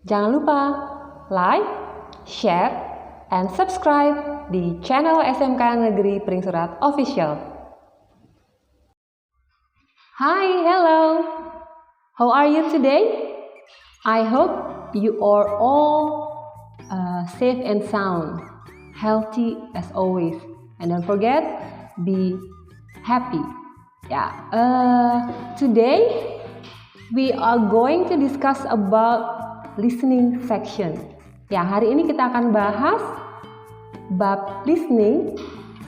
Jangan lupa like, share, and subscribe di channel SMK Negeri Peringsurat Official. Hi, hello. How are you today? I hope you are all safe and sound, healthy as always, and don't forget, be happy. Today we are going to discuss about listening section. Hari ini kita akan bahas bab listening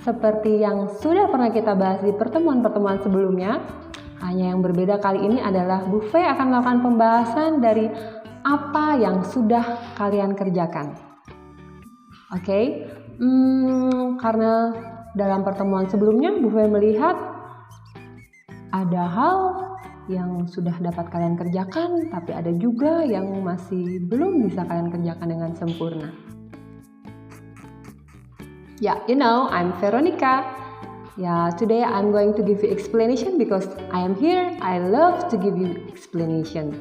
seperti yang sudah pernah kita bahas di pertemuan-pertemuan sebelumnya. Hanya yang berbeda kali ini adalah Bu Fe akan melakukan pembahasan dari apa yang sudah kalian kerjakan. Oke, karena dalam pertemuan sebelumnya Bu Fe melihat ada hal yang sudah dapat kalian kerjakan, tapi ada juga yang masih belum bisa kalian kerjakan dengan sempurna. I'm Veronica. Today I'm going to give you explanation because I am here. I love to give you explanation.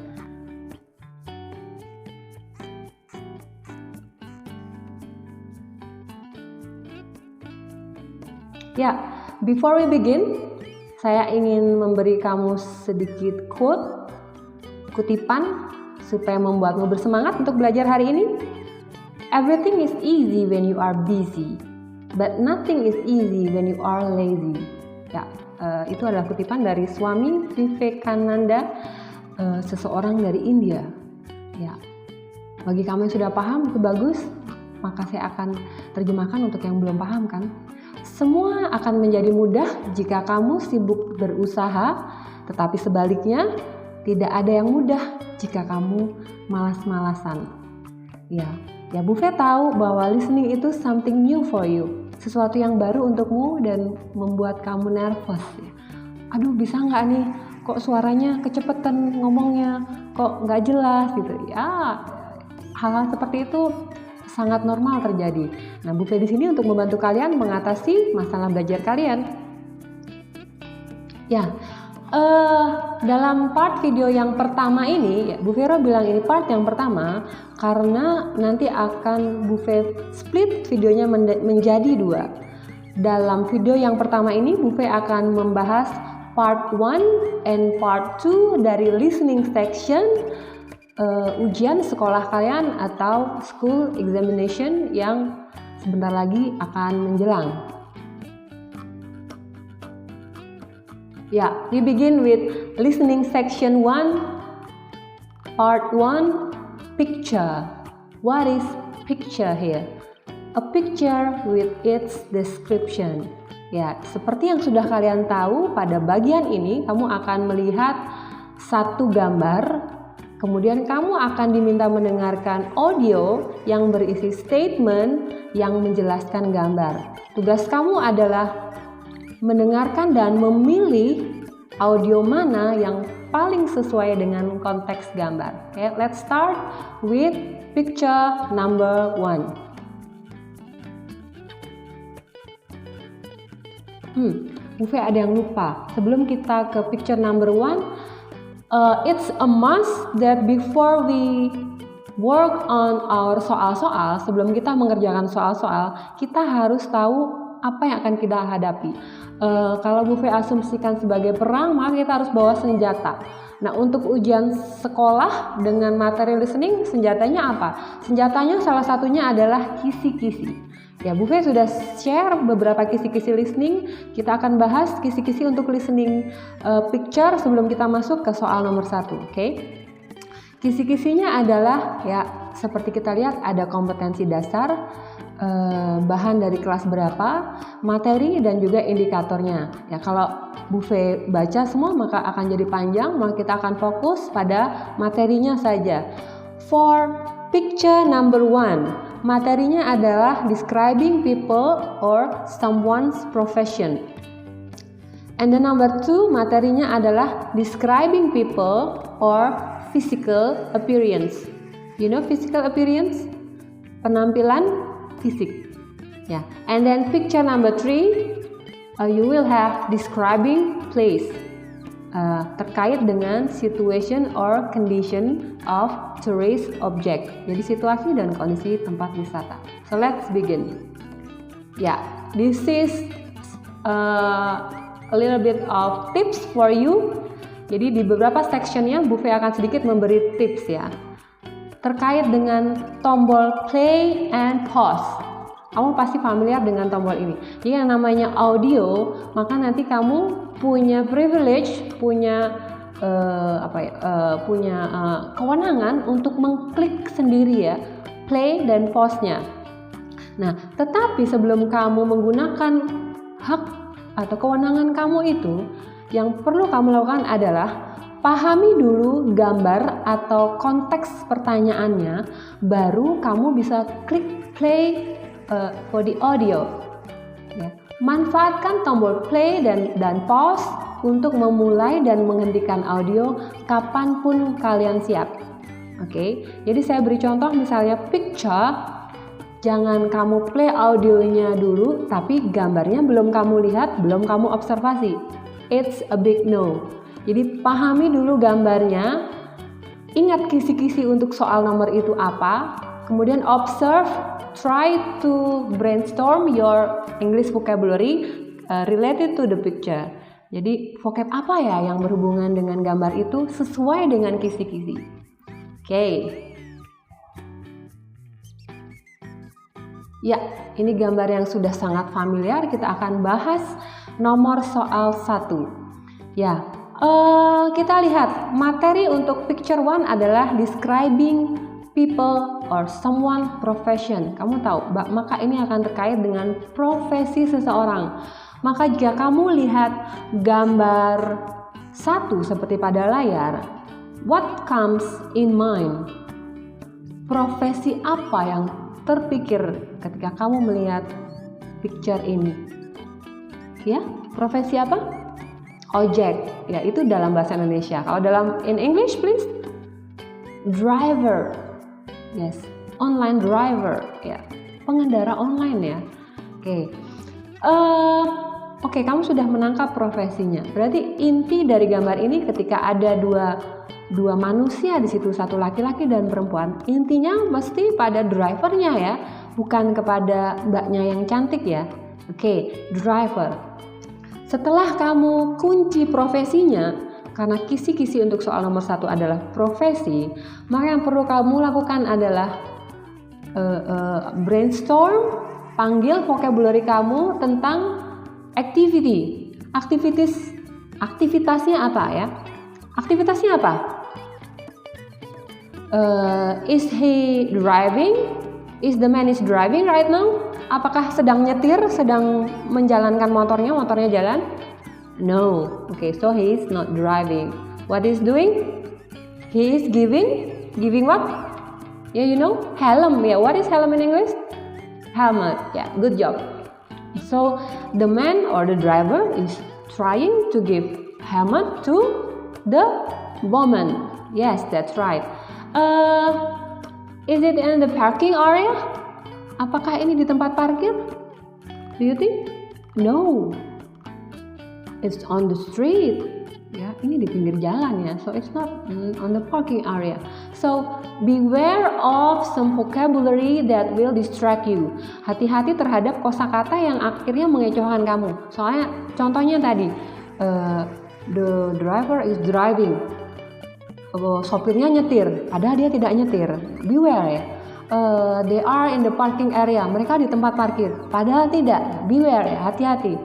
Before we begin, saya ingin memberi kamu sedikit kutipan supaya membuatmu bersemangat untuk belajar hari ini. Everything is easy when you are busy, but nothing is easy when you are lazy. Itu adalah kutipan dari Swami Vivekananda, seseorang dari India. Bagi kamu yang sudah paham, itu bagus. Maka saya akan terjemahkan untuk yang belum paham kan. Semua akan menjadi mudah jika kamu sibuk berusaha, tetapi sebaliknya tidak ada yang mudah jika kamu malas-malasan. Bu Fe tahu bahwa listening itu something new for you, sesuatu yang baru untukmu dan membuat kamu nervous. Aduh, bisa nggak nih? Kok suaranya kecepetan ngomongnya, kok nggak jelas gitu. Hal-hal seperti itu sangat normal terjadi. Nah, Bu Fe di sini untuk membantu kalian mengatasi masalah belajar kalian. Dalam part video yang pertama ini, Bu Vero bilang ini part yang pertama karena nanti akan Bu Fe split videonya menjadi 2. Dalam video yang pertama ini, Bu Fe akan membahas part 1 and part 2 dari listening section, ujian sekolah kalian atau school examination yang sebentar lagi akan menjelang. We begin with listening section 1, part 1, picture. What is picture here? A picture with its description. Seperti yang sudah kalian tahu, pada bagian ini kamu akan melihat satu gambar. Kemudian kamu akan diminta mendengarkan audio yang berisi statement yang menjelaskan gambar. Tugas kamu adalah mendengarkan dan memilih audio mana yang paling sesuai dengan konteks gambar. Let's start with picture number 1. Bu Fe ada yang lupa. Sebelum kita ke picture number 1, it's a must that before we work on our soal-soal, sebelum kita mengerjakan soal-soal, kita harus tahu apa yang akan kita hadapi. Kalau Bu Fe asumsikan sebagai perang, maka kita harus bawa senjata. Nah, untuk ujian sekolah dengan materi listening, senjatanya apa? Senjatanya salah satunya adalah kisi-kisi. Bu Fe sudah share beberapa kisi-kisi listening. Kita akan bahas kisi-kisi untuk listening picture sebelum kita masuk ke soal nomor 1. Kisi-kisinya adalah seperti kita lihat ada kompetensi dasar, bahan dari kelas berapa, materi dan juga indikatornya. Kalau Bu Fe baca semua maka akan jadi panjang, maka kita akan fokus pada materinya saja. For picture number 1, materinya adalah describing people or someone's profession. And the number 2, materinya adalah describing people or physical appearance. You know physical appearance? Penampilan fisik. And then picture number 3, you will have describing place. terkait dengan situation or condition of tourist object. Jadi situasi dan kondisi tempat wisata. So let's begin. This is a little bit of tips for you. Jadi di beberapa sectionnya Bu Fe akan sedikit memberi tips ya. Terkait dengan tombol play and pause. Kamu pasti familiar dengan tombol ini. Jadi yang namanya audio, maka nanti kamu punya privilege, punya kewenangan untuk mengklik sendiri ya, play dan pause-nya. Nah, tetapi sebelum kamu menggunakan hak atau kewenangan kamu itu, yang perlu kamu lakukan adalah pahami dulu gambar atau konteks pertanyaannya, baru kamu bisa klik play for the audio. Ya. Manfaatkan tombol play dan pause untuk memulai dan menghentikan audio kapanpun kalian siap. Oke, jadi saya beri contoh misalnya picture, jangan kamu play audionya dulu, tapi gambarnya belum kamu lihat, belum kamu observasi. It's a big no. Jadi pahami dulu gambarnya, ingat kisi-kisi untuk soal nomor itu apa, kemudian observe, try to brainstorm your English vocabulary related to the picture. Jadi vocab apa ya yang berhubungan dengan gambar itu sesuai dengan kisi-kisi. Oke. Ya, ini gambar yang sudah sangat familiar. Kita akan bahas nomor soal 1. Ya, kita lihat materi untuk picture 1 adalah describing people or someone profession. Kamu tahu, maka ini akan terkait dengan profesi seseorang. Maka jika kamu lihat gambar 1 seperti pada layar, what comes in mind? Profesi apa yang terpikir ketika kamu melihat picture ini? Ya, profesi apa? Ojek. Ya, itu dalam bahasa Indonesia. Kalau in English please, driver. Yes, online driver, ya, pengendara online ya. Oke, kamu sudah menangkap profesinya. Berarti inti dari gambar ini ketika ada dua manusia di situ, satu laki-laki dan perempuan, intinya mesti pada drivernya ya, bukan kepada mbaknya yang cantik ya. Oke, driver. Setelah kamu kunci profesinya, karena kisi-kisi untuk soal nomor 1 adalah profesi, maka yang perlu kamu lakukan adalah brainstorm, panggil vocabulary kamu tentang activity. Aktivitasnya apa ya? Aktivitasnya apa? Is he driving? Is the man is driving right now? Apakah sedang nyetir, sedang menjalankan motornya jalan? No. Okay, so he is not driving. What is doing? He is giving what? Yeah, you know, helm. Yeah, what is helm in English? Helmet. Yeah, good job. So the man or the driver is trying to give helmet to the woman. Yes, that's right. Is it in the parking area? Apakah ini di tempat parkir? Do you think? No. It's on the street. Ya, ini di pinggir jalan ya. So it's not on the parking area. So beware of some vocabulary that will distract you. Hati-hati terhadap kosakata yang akhirnya mengecohkan kamu. Soalnya contohnya tadi, the driver is driving. Sopirnya nyetir, padahal dia tidak nyetir. Beware ya. They are in the parking area. Mereka di tempat parkir, padahal tidak. Beware ya, hati-hati.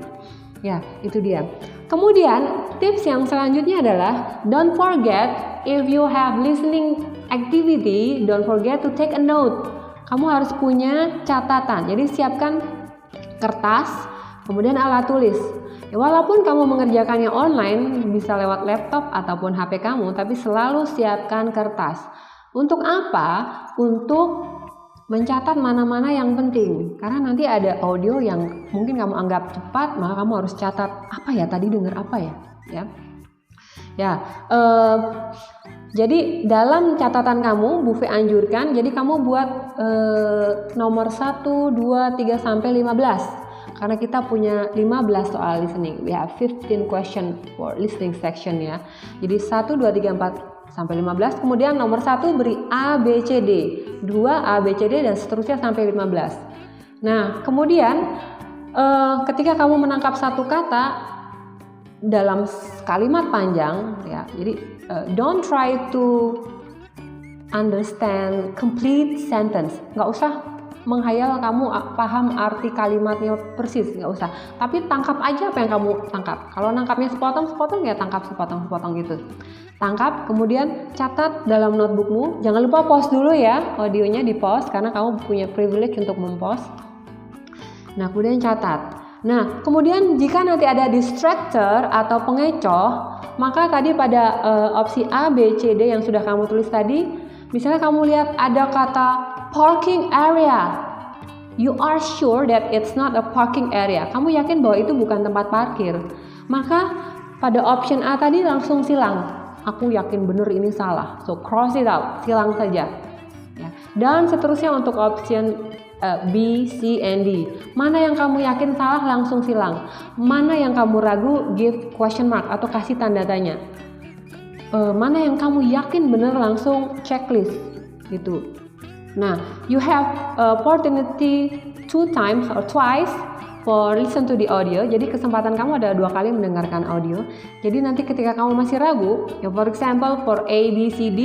Ya, itu dia. Kemudian tips yang selanjutnya adalah don't forget if you have listening activity, don't forget to take a note. Kamu harus punya catatan. Jadi siapkan kertas, kemudian alat tulis. Ya, walaupun kamu mengerjakannya online, bisa lewat laptop ataupun HP kamu, tapi selalu siapkan kertas. Untuk apa? Untuk mencatat mana-mana yang penting. Karena nanti ada audio yang mungkin kamu anggap cepat, maka kamu harus catat apa ya tadi dengar apa ya. Jadi dalam catatan kamu, Bu Fe anjurkan, jadi kamu buat nomor 1, 2, 3 sampai 15. karena kita punya 15 soal listening. We have 15 question for listening section ya. Jadi 1, 2, 3, 4 sampai 15. Kemudian nomor 1 beri A, B, C, D. 2 A, B, C, D dan seterusnya sampai 15. Nah, kemudian ketika kamu menangkap satu kata dalam kalimat panjang ya, jadi don't try to understand complete sentence. Nggak usah menghayal kamu paham arti kalimatnya persis, nggak usah. Tapi tangkap aja apa yang kamu tangkap. Kalau nangkapnya sepotong-sepotong ya tangkap sepotong-sepotong gitu. Tangkap, kemudian catat dalam notebookmu. Jangan lupa pause dulu ya, audionya di pause karena kamu punya privilege untuk mempause. Nah, kemudian catat. Nah, kemudian jika nanti ada distractor atau pengecoh, maka tadi pada opsi A, B, C, D yang sudah kamu tulis tadi, misalnya kamu lihat ada kata parking area. You are sure that it's not a parking area. Kamu yakin bahwa itu bukan tempat parkir. Maka pada option A tadi langsung silang. Aku yakin benar ini salah. So cross it out, silang saja. Ya. Dan seterusnya untuk option B, C, and D. Mana yang kamu yakin salah langsung silang. Mana yang kamu ragu give question mark atau kasih tanda tanya. Mana yang kamu yakin benar langsung checklist gitu. Nah, you have opportunity 2 times or twice for listen to the audio. Jadi kesempatan kamu ada 2 kali mendengarkan audio. Jadi nanti ketika kamu masih ragu, ya for example for A, B, C, D,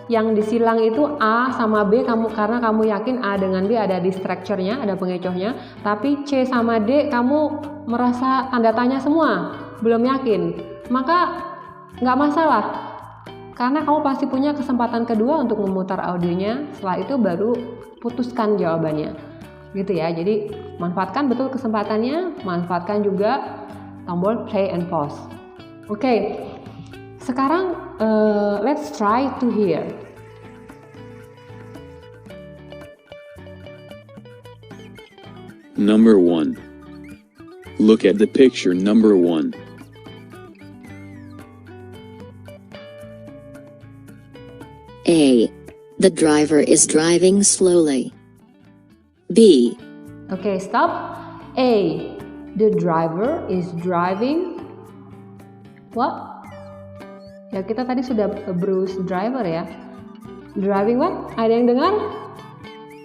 yang disilang itu A sama B karena kamu yakin A dengan B ada distractornya, ada pengecohnya. Tapi C sama D kamu merasa tanda tanya semua, belum yakin. Maka nggak masalah, karena kamu pasti punya kesempatan kedua untuk memutar audionya. Setelah itu baru putuskan jawabannya, gitu ya. Jadi manfaatkan betul kesempatannya, manfaatkan juga tombol play and pause. Oke. Sekarang let's try to hear. Number 1. Look at the picture number 1. A. The driver is driving slowly. B. Okay, stop. A. The driver is driving what? Ya, kita tadi sudah Bruce driver ya. Driving what? Ada yang dengar?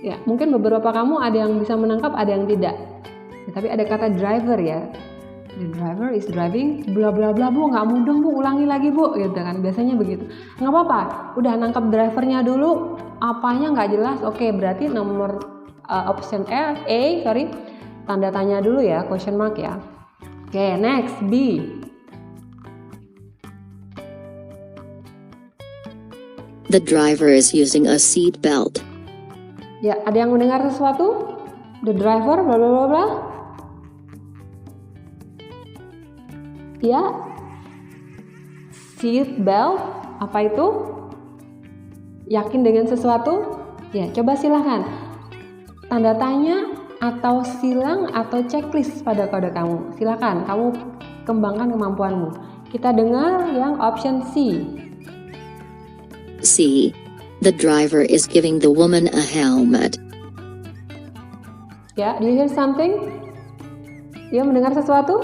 Ya, mungkin beberapa kamu ada yang bisa menangkap, ada yang tidak. Ya, tapi ada kata driver ya. The driver is driving bla bla bla bu, nggak mudeng bu, ulangi lagi bu, gitu kan. Biasanya begitu. Nggak apa-apa, udah nangkap drivernya dulu, apanya nggak jelas. Oke, berarti nomor option A, tanda tanya dulu ya, question mark ya. Oke, next B. The driver is using a seat belt. Ya, ada yang mendengar sesuatu? The driver bla bla bla bla. Ya. Seat belt, apa itu? Yakin dengan sesuatu? Ya, coba silahkan. Tanda tanya atau silang atau checklist pada kode kamu. Silakan, kamu kembangkan kemampuanmu. Kita dengar yang option C. C. The driver is giving the woman a helmet. Ya, do you hear something? Ya, mendengar sesuatu?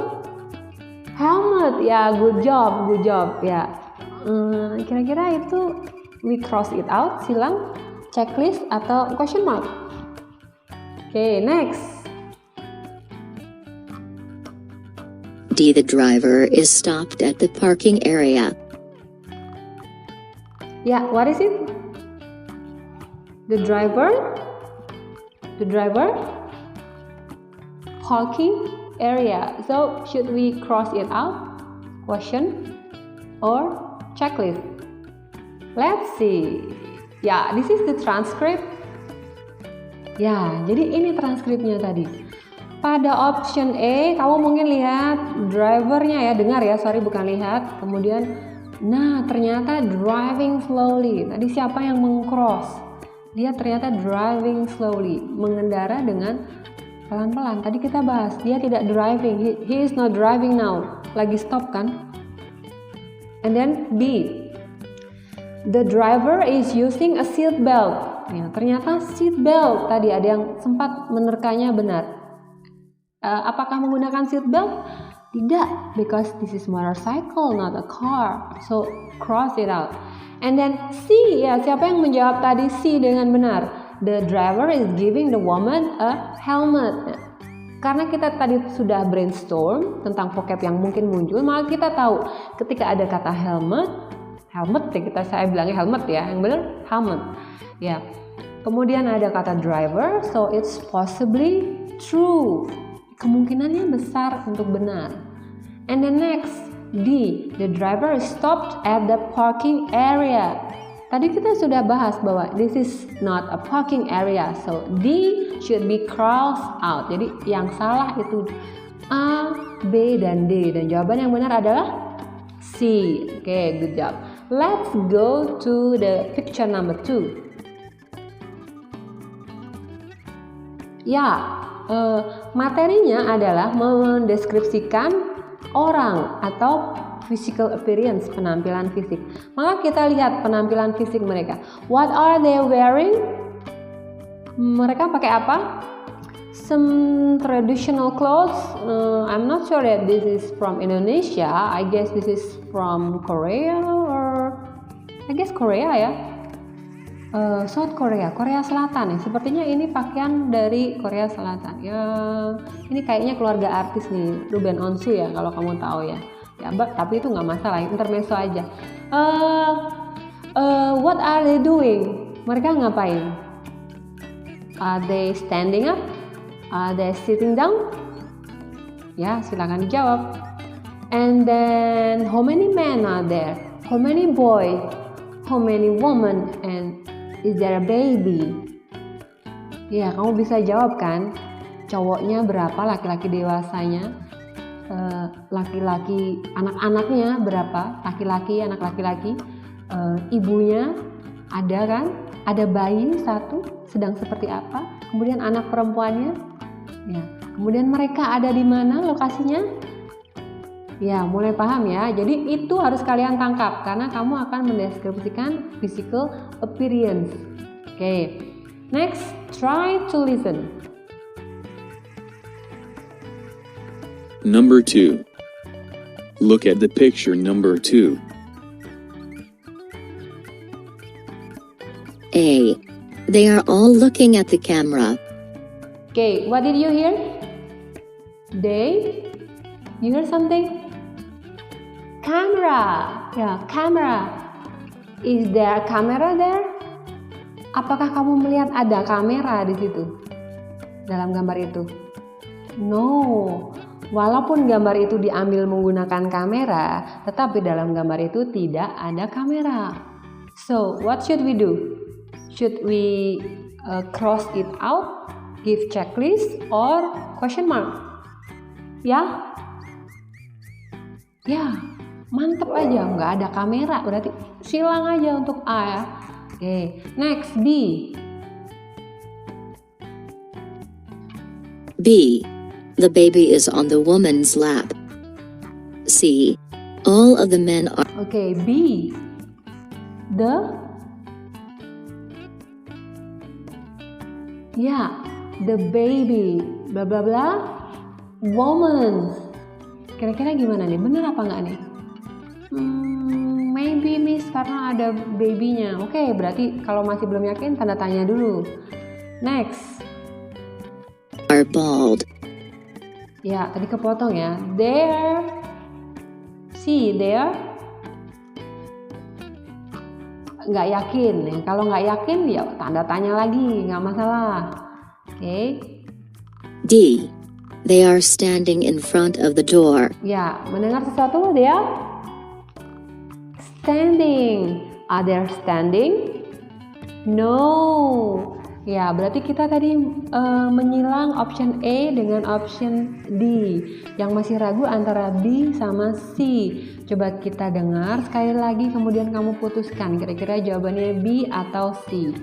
Helmet, ya, good job, ya. Kira-kira itu we cross it out, silang, checklist atau question mark? Oke, next. D. The driver is stopped at the parking area. Ya, what is it? The driver, parking area. So, should we cross it out? Question or checklist? Let's see. Ya, this is the transcript. Ya, jadi ini transkripnya tadi. Pada option A, kamu mungkin lihat drivernya ya, dengar ya, bukan lihat. Kemudian, nah ternyata driving slowly. Tadi siapa yang meng-cross? Dia ternyata driving slowly, mengendara dengan pelan-pelan. Tadi kita bahas, dia tidak driving, he is not driving now. Lagi stop kan? And then B, the driver is using a seat belt. Ya, ternyata seat belt tadi ada yang sempat menerkanya benar. Apakah menggunakan seat belt? Tidak, because this is motorcycle, not a car. So cross it out. And then C, ya siapa yang menjawab tadi C dengan benar? The driver is giving the woman a helmet. Karena kita tadi sudah brainstorm tentang vocab yang mungkin muncul, maka kita tahu ketika ada kata helmet ya saya bilangnya helmet ya, yang benar helmet. Ya. Kemudian ada kata driver, so it's possibly true. Kemungkinannya besar untuk benar. And the next, D, the driver stopped at the parking area. Tadi kita sudah bahas bahwa this is not a parking area, so D should be crossed out. Jadi yang salah itu A, B, dan D. Dan jawaban yang benar adalah C. Okay, good job. Let's go to the picture number 2. Ya, materinya adalah mendeskripsikan orang atau physical appearance, penampilan fisik. Maka kita lihat penampilan fisik mereka. What are they wearing? Mereka pakai apa? Some traditional clothes. I'm not sure that this is from Indonesia. I guess this is from Korea or I guess Korea ya. South Korea, Korea Selatan ya. Sepertinya ini pakaian dari Korea Selatan. Ya, ini kayaknya keluarga artis nih, Ruben Onsu ya kalau kamu tahu ya. Ya, tapi itu nggak masalah, intermezzo aja. What are they doing? Mereka ngapain? Are they standing up? Are they sitting down? Ya, silakan dijawab. And then how many men are there? How many boys? How many women? And is there a baby? Ya, kamu bisa jawab kan? Cowoknya berapa, laki-laki dewasanya, laki-laki anak-anaknya berapa, laki-laki, anak laki-laki, ibunya ada kan? Ada bayi satu, sedang seperti apa? Kemudian anak perempuannya, ya. Kemudian mereka ada di mana lokasinya? Ya, mulai paham ya. Jadi itu harus kalian tangkap karena kamu akan mendeskripsikan physical appearance. Oke. Next, try to listen. Number 2. Look at the picture number 2. A. They are all looking at the camera. Okay, what did you hear? They? You heard something? Camera. Ya, camera. Is there a camera there? Apakah kamu melihat ada kamera di situ? Dalam gambar itu? No. Walaupun gambar itu diambil menggunakan kamera, tetapi dalam gambar itu tidak ada kamera. So, what should we do? Should we cross it out, give checklist, or question mark? Ya? Ya, mantep aja, nggak ada kamera, berarti silang aja untuk A ya. Oke, next B. B. The baby is on the woman's lap. C. All of the men are... Oke, B. The baby, bla bla bla, woman. Kira-kira gimana nih? Bener apa nggak nih? Maybe miss karena ada babynya. Oke, berarti kalau masih belum yakin tanda tanya dulu. Next. Are bald. Ya, tadi kepotong ya. There. See, there. Nggak yakin ya. Kalau nggak yakin ya tanda tanya lagi, nggak masalah. Oke. D. They are standing in front of the door. Ya, mendengar sesuatu dia? Standing. Are they standing? No. Ya, berarti kita tadi menyilang option A dengan option D. Yang masih ragu antara B sama C. Coba kita dengar sekali lagi kemudian kamu putuskan kira-kira jawabannya B atau C.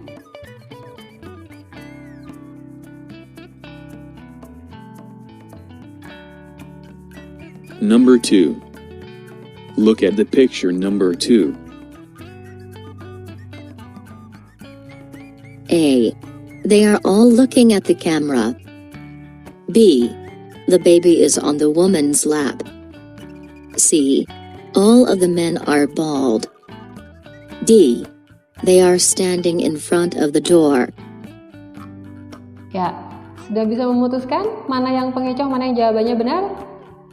Number 2. Look at the picture number 2. A. They are all looking at the camera. B. The baby is on the woman's lap. C. All of the men are bald. D. They are standing in front of the door. Ya, sudah bisa memutuskan mana yang pengecoh, mana yang jawabannya benar?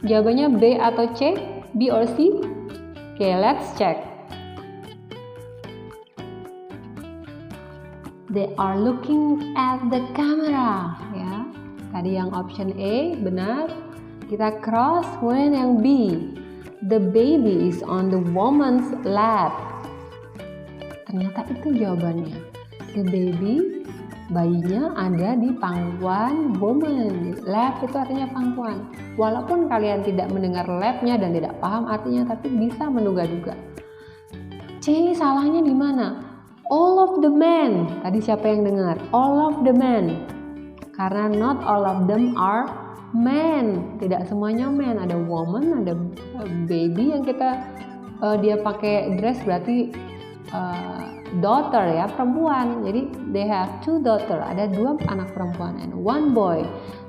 Jawabannya B atau C? B or C? Oke, let's check. They are looking at the camera. Ya, tadi yang option A benar. Kita cross, kemudian yang B. The baby is on the woman's lap. Ternyata itu jawabannya. The baby, bayinya ada di pangkuan woman. Lap itu artinya pangkuan. Walaupun kalian tidak mendengar lapnya dan tidak paham artinya, tapi bisa menduga-duga. C, salahnya di mana? All of the men. Tadi siapa yang dengar? All of the men. Karena not all of them are men. Tidak semuanya men. Ada woman, ada baby yang dia pakai dress berarti daughter ya, perempuan. Jadi they have two daughter, ada 2 anak perempuan and 1 boy.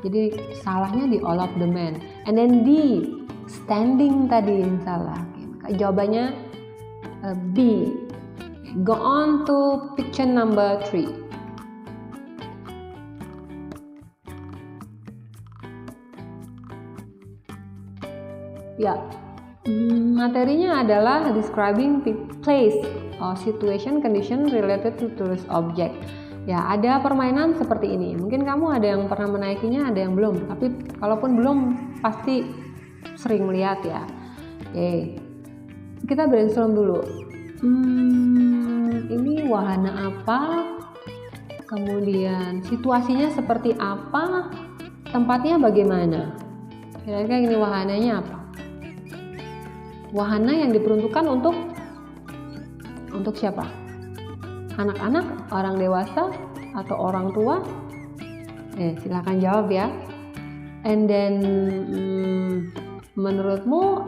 Jadi salahnya di all of the men. And then D, standing tadi yang salah. Oke, jawabannya B. Go on to picture number 3. Ya, materinya adalah describing place or situation condition related to tourist object. Ya, ada permainan seperti ini. Mungkin kamu ada yang pernah menaikinya, ada yang belum. Tapi kalaupun belum, pasti sering melihat ya. Oke, kita brainstorm dulu. Ini wahana apa? Kemudian situasinya seperti apa? Tempatnya bagaimana? Kira-kira ini wahananya apa? Wahana yang diperuntukkan untuk siapa? Anak-anak, orang dewasa, atau orang tua? Silakan jawab ya. And then menurutmu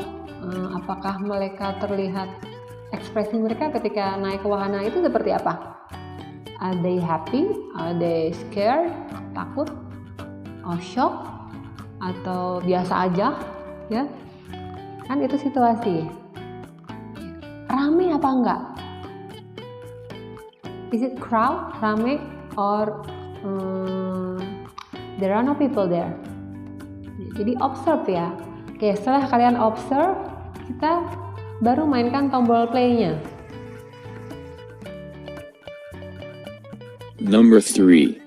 apakah mereka terlihat ekspresi mereka ketika naik ke wahana itu seperti apa? Are they happy? Are they scared? Takut? Or shock? Atau biasa aja? Ya? Kan itu situasi. Rame apa enggak? Is it crowd, rame, or there are no people there? Jadi observe ya. Oke, setelah kalian observe, kita baru mainkan tombol play-nya. Number 3.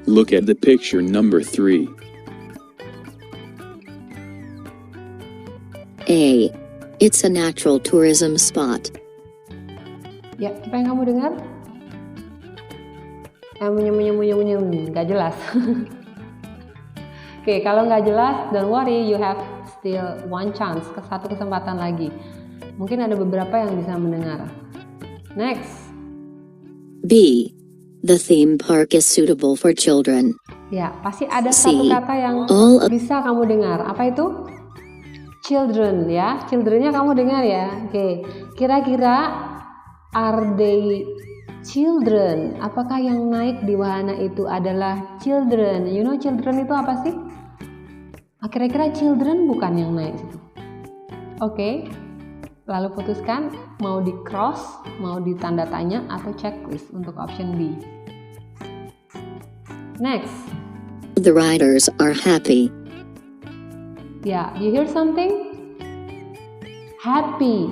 Look at the picture number 3. A. It's a natural tourism spot. Ya, apa yang kamu dengar? Nggak jelas. Oke, kalau nggak jelas, don't worry, you have still one chance, satu kesempatan lagi. Mungkin ada beberapa yang bisa mendengar. Next. B. The theme park is suitable for children. Ya, pasti ada C. satu kata yang bisa kamu dengar. Apa itu? Children ya, childrennya kamu dengar ya. Oke, kira-kira are they children? Apakah yang naik di wahana itu adalah children? You know children itu apa sih? Kira-kira children bukan yang naik situ. Oke, lalu putuskan mau di cross, mau di tanda tanya atau checklist untuk option B. Next. The riders are happy. Ya, you hear something? Happy.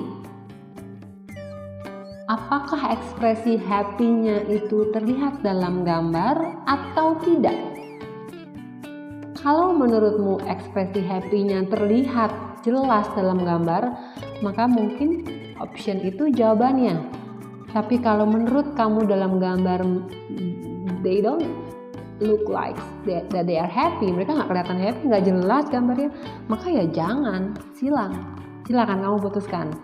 Apakah ekspresi happy-nya itu terlihat dalam gambar atau tidak? Kalau menurutmu ekspresi happy-nya terlihat jelas dalam gambar, maka mungkin option itu jawabannya. Tapi kalau menurut kamu dalam gambar they don't look like that they are happy, mereka nggak kelihatan happy, nggak jelas gambarnya, maka ya jangan, silakan kamu putuskan.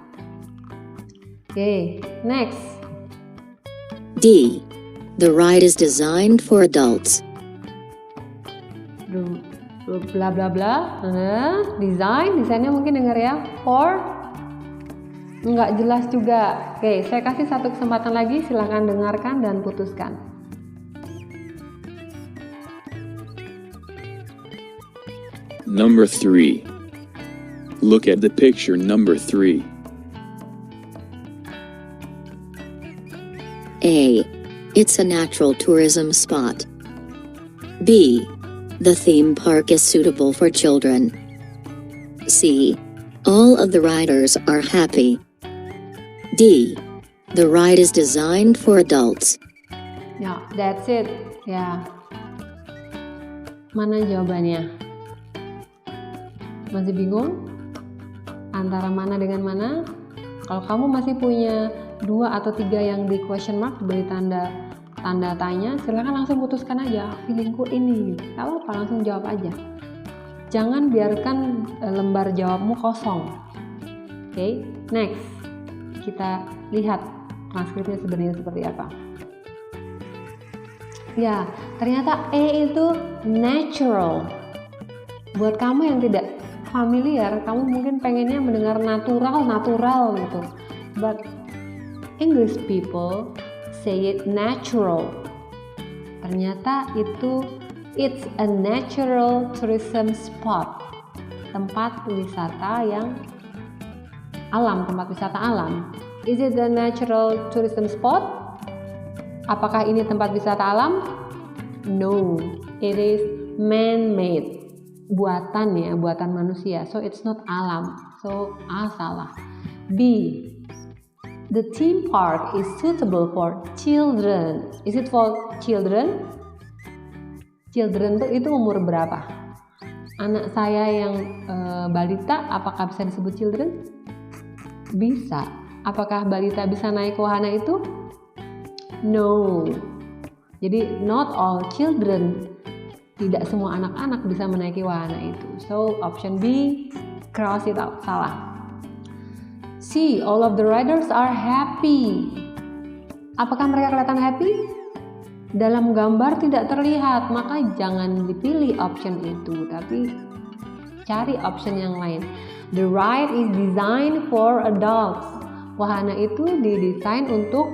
Oke, next. D. The ride is designed for adults. Bla bla bla. Desainnya mungkin dengar ya. For nggak jelas juga. Oke, saya kasih satu kesempatan lagi, silakan dengarkan dan putuskan. number 3. Look at the picture number 3. A. It's a natural tourism spot. B. The theme park is suitable for children. C. All of the riders are happy. D. The ride is designed for adults. Ya, that's it. Ya. Mana jawabannya? Masih bingung? Antara mana dengan mana? Kalau kamu masih punya 2 atau 3 yang di question mark, beri tanda tanya, silakan langsung putuskan aja. Feelingku ini. Kalau apa, langsung jawab aja. Jangan biarkan lembar jawabmu kosong. Oke, next. Kita lihat transkripnya sebenarnya seperti apa. Ya, ternyata E itu natural. Buat kamu yang tidak familiar, kamu mungkin pengennya mendengar natural gitu. But English people say it natural. Ternyata itu it's a natural tourism spot. Tempat wisata yang alam, tempat wisata alam. Is it a natural tourism spot? Apakah ini tempat wisata alam? No, it is man-made. Buatan ya, buatan manusia. So it's not alam. So A salah. B. The theme park is suitable for children. Is it for children? Children itu umur berapa? Anak saya yang balita, apakah bisa disebut children? Bisa. Apakah balita bisa naik wahana itu? No. Jadi not all children. Tidak semua anak-anak bisa menaiki wahana itu. So option B, cross it out, salah. C, all of the riders are happy. Apakah mereka kelihatan happy? Dalam gambar tidak terlihat, maka jangan dipilih option itu, tapi cari option yang lain. The ride is designed for adults. Wahana itu didesain untuk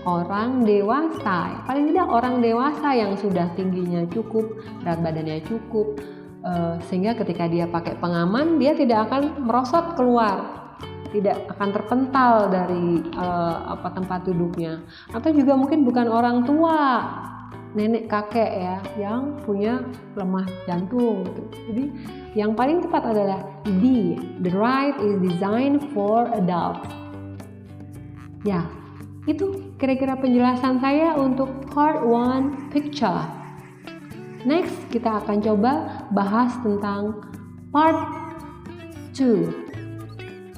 orang dewasa, paling tidak orang dewasa yang sudah tingginya cukup, berat badannya cukup, sehingga ketika dia pakai pengaman, dia tidak akan merosot keluar, tidak akan terpental dari tempat duduknya. Atau juga mungkin bukan orang tua, nenek kakek ya, yang punya lemah jantung gitu. Jadi yang paling tepat adalah D, the ride is designed for adults. Ya, itu kira-kira penjelasan saya untuk part 1 picture. Next, kita akan coba bahas tentang part 2.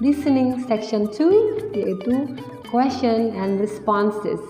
Listening section 2, yaitu question and responses.